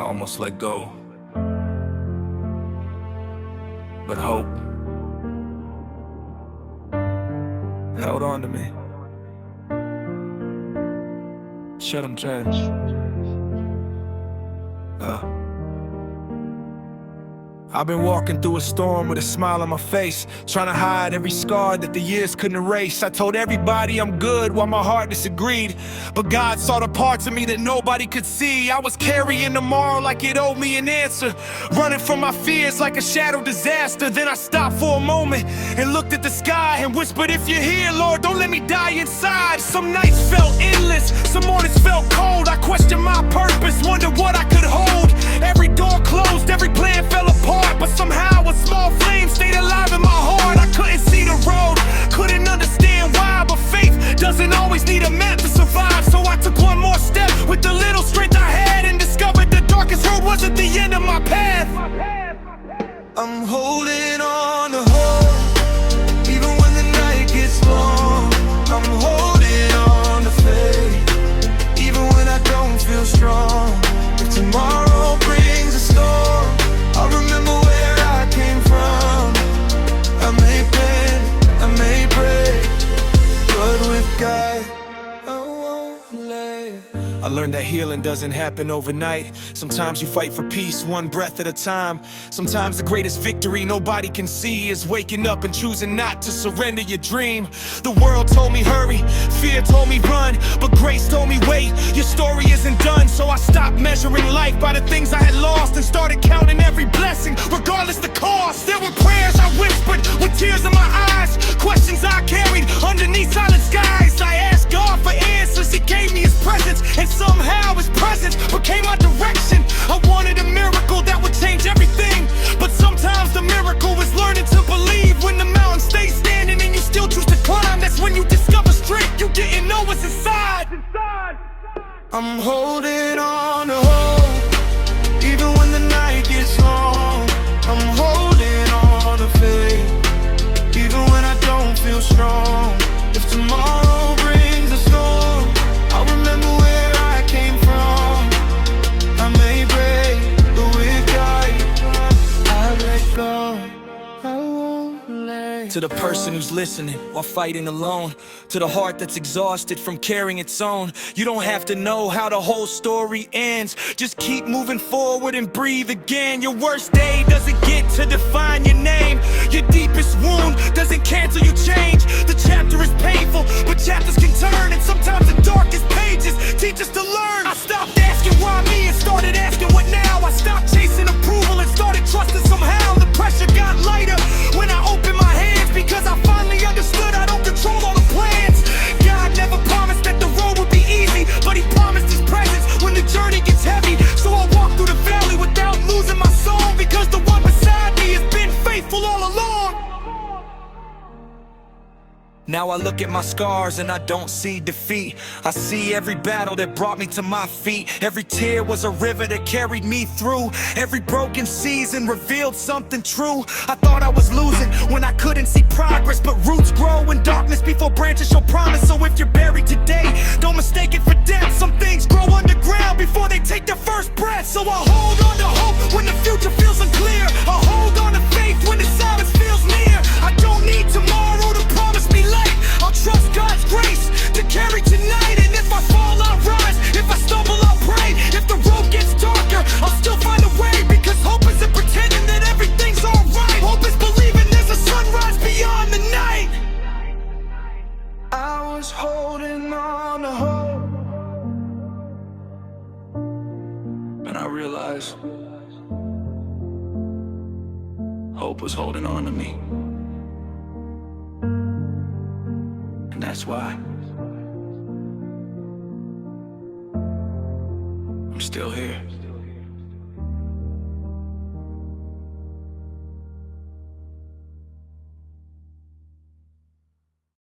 almost let go. But hope held on to me. Shut them trash. I've been walking through a storm with a smile on my face, trying to hide every scar that the years couldn't erase. I told everybody I'm good while my heart disagreed, but God saw the parts of me that nobody could see. I was carrying tomorrow like it owed me an answer, running from my fears like a shadow disaster. Then I stopped for a moment and looked at the sky and whispered, if you're here, Lord, don't let me die inside. Some nights felt endless, some mornings felt cold. I questioned my purpose, wondered what I could hold. Every door closed, every plan fell apart, but somehow a small flame stayed alive in my heart. I couldn't see the road, couldn't understand why, but faith doesn't always need a map to survive. So I took one more step with the little strength I had and discovered the darkest road wasn't the end of my path. I'm holding on to hope, even when the night gets long. I'm holding on to faith, even when I don't feel strong. If tomorrow brings a storm, I'll remember where I came from. I may bend, I may break, but with God, I won't lay. I learned that healing doesn't happen overnight. Sometimes you fight for peace, one breath at a time. Sometimes the greatest victory nobody can see is waking up and choosing not to surrender your dream. The world told me hurry, fear told me run, but grace told me wait, your story isn't done. So I stopped measuring life by the things I had lost and started counting every blessing, regardless the cost. There were prayers I whispered with tears in my eyes, questions I carried underneath silent skies. I asked God for answers, He gave me His presence, and somehow His presence became my direction. I wanted a miracle that would change everything, but sometimes the miracle is learning to believe. When the mountain stays standing and you still choose to climb, that's when you discover strength you didn't know was inside. I'm holding on to hope, even when the night gets long. I'm holding on to faith, even when I don't feel strong. If tomorrow brings a storm, I'll remember where I came from. I may break, but with God, I let go. I won't lay. To the person who's listening while fighting alone, to the heart that's exhausted from carrying its own, you don't have to know how the whole story ends. Just keep moving forward and breathe again. Your worst day doesn't get to define your name. Your deepest wound doesn't cancel your change. The chapter is painful, but chapters can turn, and sometimes the darkest pages teach us to learn. I stopped asking why me and started asking what now. I stopped chasing approval and started trusting somehow. The pressure got lighter when I opened my hands, because I finally understood I don't control all the plans. God never promised that the road would be easy, but He promised His presence when the journey gets heavy. So I walk through the valley without losing my song, because the one beside me has been faithful all along. Now I look at my scars and I don't see defeat. I see every battle that brought me to my feet. Every tear was a river that carried me through. Every broken season revealed something true. I thought I was losing when I couldn't see progress, but roots grow in darkness before branches show promise. So if you're buried today, don't mistake it for death. Some things grow underground before they take their first breath. So I hold on to hope when the future feels unclear. I hold on to faith when the silence feels near. I don't need tomorrow to promise me light. I'll trust God's grace to carry tonight. And if I fall, I'll rise. If I stumble, I'll pray. If the road gets darker, I'll still find a way, because hope isn't pretending that everything's alright. Hope is believing there's a sunrise beyond the night. I was holding on to hope, and I realized hope was holding on to me. And that's why I'm still here.